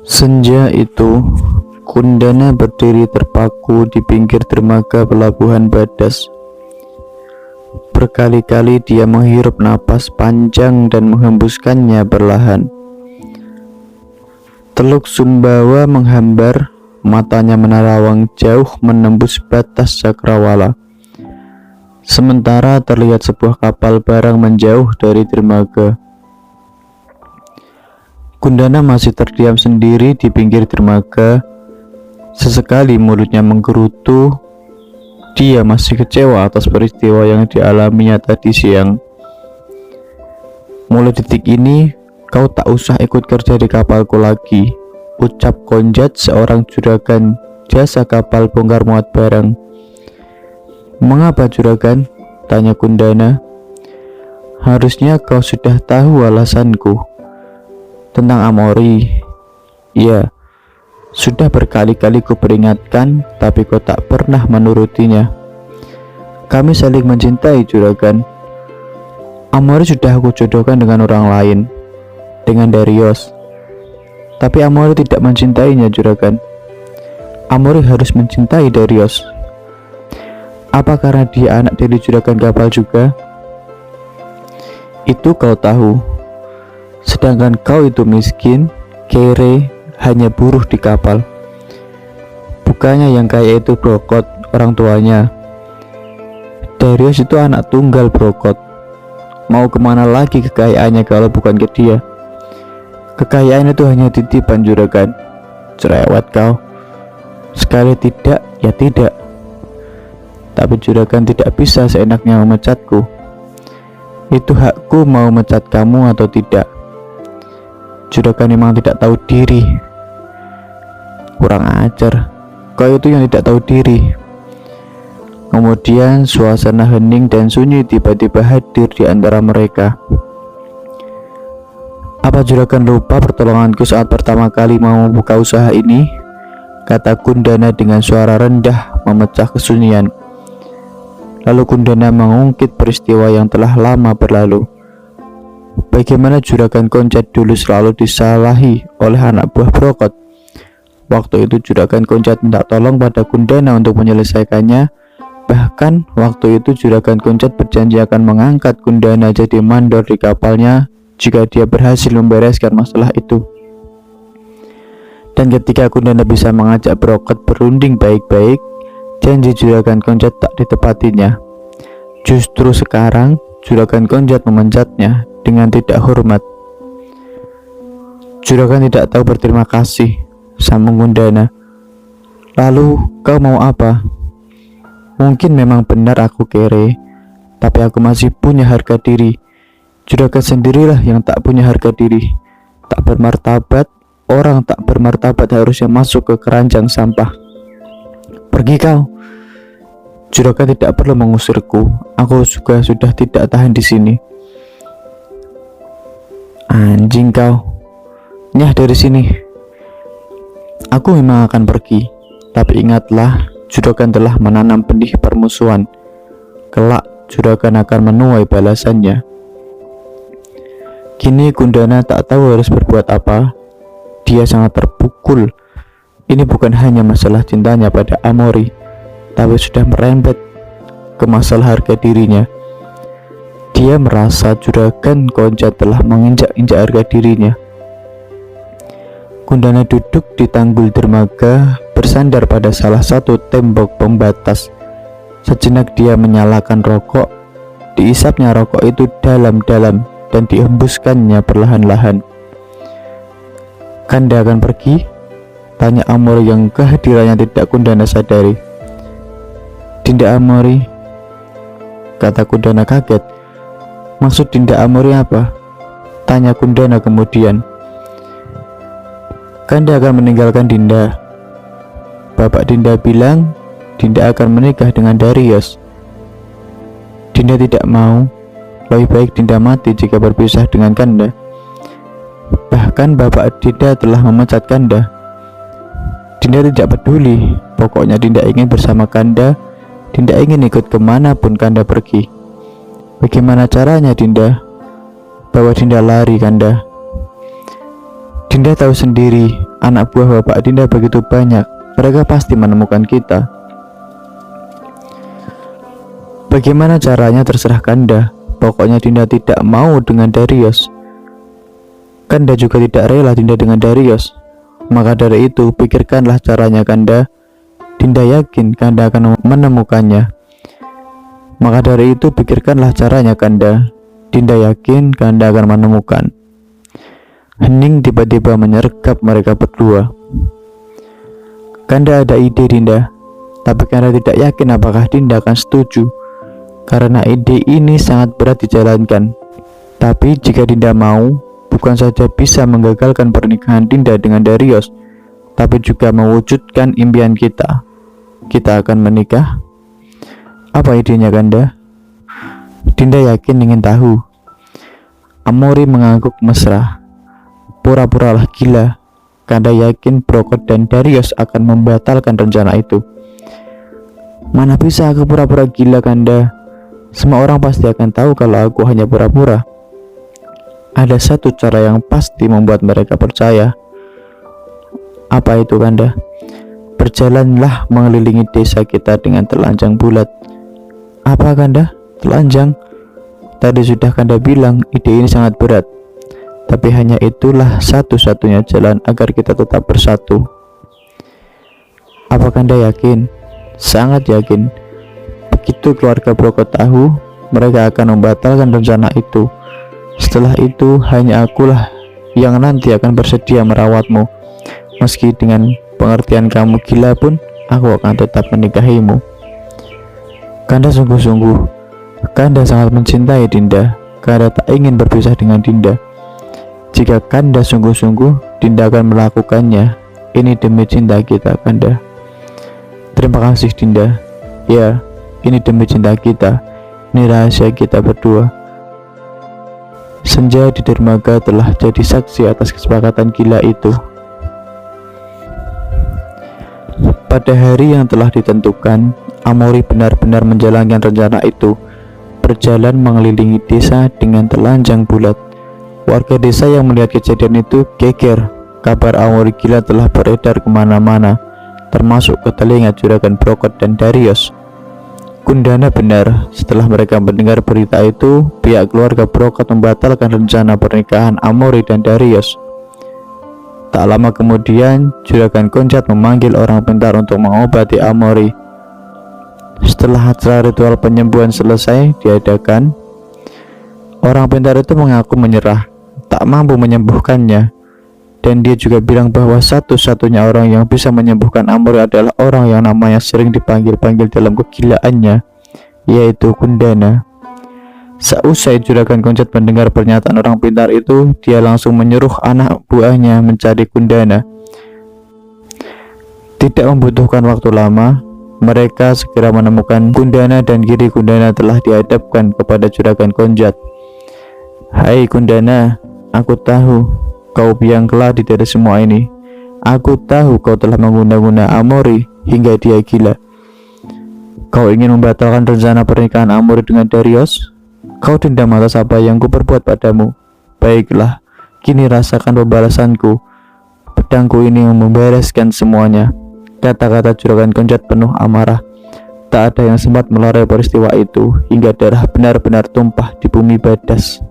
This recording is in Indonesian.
Senja itu, Kundana berdiri terpaku di pinggir dermaga pelabuhan Badas. Berkali-kali dia menghirup napas panjang dan menghembuskannya perlahan. Teluk Sumbawa menghambar, matanya menerawang jauh menembus batas cakrawala. Sementara terlihat sebuah kapal barang menjauh dari dermaga. Kundana masih terdiam sendiri di pinggir dermaga. Sesekali mulutnya menggerutu. Dia masih kecewa atas peristiwa yang dialaminya tadi siang. Mulai detik ini, kau tak usah ikut kerja di kapalku lagi, ucap Konjat, seorang juragan jasa kapal bongkar muat barang. Mengapa juragan? Tanya Kundana. Harusnya kau sudah tahu alasanku. Tentang Amori. Ya, sudah berkali-kali ku peringatkan, tapi kau tak pernah menurutinya. Kami saling mencintai juragan. Amori sudah aku jodohkan dengan orang lain, dengan Darius. Tapi Amori tidak mencintainya juragan. Amori harus mencintai Darius. Apa karena dia anak dari juragan kapal juga? Itu kau tahu. Sedangkan kau itu miskin, kere, hanya buruh di kapal. Bukannya yang kaya itu Brokot, orang tuanya. Darius itu anak tunggal Brokot. Mau kemana lagi kekayaannya kalau bukan ke dia? Kekayaan itu hanya titipan juragan. Cerewet kau. Sekali tidak, ya tidak. Tapi juragan tidak bisa seenaknya memecatku. Itu hakku mau mecat kamu atau tidak. Juragan memang tidak tahu diri. Kurang ajar. Kau itu yang tidak tahu diri. Kemudian suasana hening dan sunyi tiba-tiba hadir di antara mereka. Apa juragan lupa pertolonganku saat pertama kali mau membuka usaha ini? Kata Kundana dengan suara rendah memecah kesunyian. Lalu Kundana mengungkit peristiwa yang telah lama berlalu. Bagaimana juragan Konjat dulu selalu disalahi oleh anak buah Brokot. Waktu itu juragan Konjat minta tolong pada Kundana untuk menyelesaikannya. Bahkan waktu itu juragan Konjat berjanji akan mengangkat Kundana jadi mandor di kapalnya jika dia berhasil membereskan masalah itu. Dan ketika Kundana bisa mengajak Brokot berunding baik-baik, janji juragan Konjat tak ditepatinya. Justru sekarang juragan Konjat memencatnya dengan tidak hormat. Juragan tidak tahu berterima kasih, sambung Kundana. Lalu kau mau apa? Mungkin memang benar aku kere, tapi aku masih punya harga diri. Juragan sendirilah yang tak punya harga diri, tak bermartabat. Orang tak bermartabat harusnya masuk ke keranjang sampah. Pergi kau. Juragan tidak perlu mengusirku. Aku juga sudah tidak tahan di sini. Anjing kau. Nyah dari sini. Aku memang akan pergi, tapi ingatlah, juragan telah menanam benih permusuhan. Kelak juragan akan menuai balasannya. Kini Kundana tak tahu harus berbuat apa. Dia sangat terpukul. Ini bukan hanya masalah cintanya pada Amori, tapi sudah merembet ke masalah harga dirinya. Dia merasa juragan Konjat telah menginjak-injak harga dirinya. Kundana duduk di tanggul dermaga, bersandar pada salah satu tembok pembatas. Sejenak dia menyalakan rokok. Diisapnya rokok itu dalam-dalam dan dihembuskannya perlahan-lahan. Kanda akan pergi? Tanya Amori yang kehadirannya tidak Kundana sadari. Dinda Amori, kata Kundana kaget. Maksud Dinda Amori apa? Tanya Kundana kemudian. Kanda akan meninggalkan Dinda. Bapak Dinda bilang Dinda akan menikah dengan Darius. Dinda tidak mau. Lebih baik Dinda mati jika berpisah dengan Kanda. Bahkan Bapak Dinda telah memecat Kanda. Dinda tidak peduli. Pokoknya Dinda ingin bersama Kanda. Dinda ingin ikut kemanapun Kanda pergi. Bagaimana caranya Dinda? Bawa Dinda lari Kanda. Dinda tahu sendiri, anak buah bapak Dinda begitu banyak. Mereka pasti menemukan kita. Bagaimana caranya terserah Kanda. Pokoknya Dinda tidak mau dengan Darius. Kanda juga tidak rela Dinda dengan Darius. Maka dari itu, pikirkanlah caranya Kanda. Dinda yakin Kanda akan menemukannya. Maka dari itu, pikirkanlah caranya Kanda. Dinda yakin Kanda akan menemukan. Hening tiba-tiba menyergap mereka berdua. Kanda ada ide Dinda, tapi Kanda tidak yakin apakah Dinda akan setuju, karena ide ini sangat berat dijalankan. Tapi jika Dinda mau, bukan saja bisa menggagalkan pernikahan Dinda dengan Darius, tapi juga mewujudkan impian kita. Kita akan menikah. Apa idenya Kanda? Dinda yakin ingin tahu. Amory mengangguk mesra. Pura-puralah gila. Kanda yakin Brokot dan Darius akan membatalkan rencana itu. Mana bisa aku pura-pura gila Kanda? Semua orang pasti akan tahu kalau aku hanya pura-pura. Ada satu cara yang pasti membuat mereka percaya. Apa itu Kanda? Berjalanlah mengelilingi desa kita dengan telanjang bulat. Apa Kanda? Telanjang? Tadi sudah Kanda bilang ide ini sangat berat. Tapi hanya itulah satu-satunya jalan agar kita tetap bersatu. Apa Kanda yakin? Sangat yakin. Begitu keluarga Brokot tahu, mereka akan membatalkan rencana itu. Setelah itu, hanya akulah yang nanti akan bersedia merawatmu. Meski dengan pengertian kamu gila pun, aku akan tetap menikahimu. Kanda sungguh-sungguh. Kanda sangat mencintai Dinda. Kanda tak ingin berpisah dengan Dinda. Jika Kanda sungguh-sungguh, Dinda akan melakukannya. Ini demi cinta kita, Kanda. Terima kasih, Dinda. Ya, ini demi cinta kita. Ini rahasia kita berdua. Senja di dermaga telah jadi saksi atas kesepakatan gila itu. Pada hari yang telah ditentukan, Amory benar-benar menjalankan rencana itu. Berjalan mengelilingi desa dengan telanjang bulat. Warga desa yang melihat kejadian itu geger. Kabar Amory gila telah beredar kemana-mana, termasuk ke telinga juragan Brokot dan Darius. Kundana benar. Setelah mereka mendengar berita itu, pihak keluarga Brokot membatalkan rencana pernikahan Amory dan Darius. Tak lama kemudian, juragan Konjat memanggil orang pintar untuk mengobati Amory. Setelah acara ritual penyembuhan selesai diadakan, orang pintar itu mengaku menyerah, tak mampu menyembuhkannya. Dan dia juga bilang bahwa satu-satunya orang yang bisa menyembuhkan Amory adalah orang yang namanya sering dipanggil-panggil dalam kegilaannya, yaitu Kundana. Seusai juragan Konjat mendengar pernyataan orang pintar itu, dia langsung menyuruh anak buahnya mencari Kundana. Tidak membutuhkan waktu lama, mereka segera menemukan Kundana dan Giri Kundana telah dihadapkan kepada juragan Konjat. Hai Kundana, aku tahu kau biang keladi dari semua ini. Aku tahu kau telah mengguna-guna Amory hingga dia gila. Kau ingin membatalkan rencana pernikahan Amory dengan Darius? Kau dendam atas apa yang kuperbuat padamu. Baiklah, kini rasakan pembalasanku. Pedangku ini membereskan semuanya. Kata-kata juragan Konjat penuh amarah. Tak ada yang sempat melerai peristiwa itu hingga darah benar-benar tumpah di bumi Badas.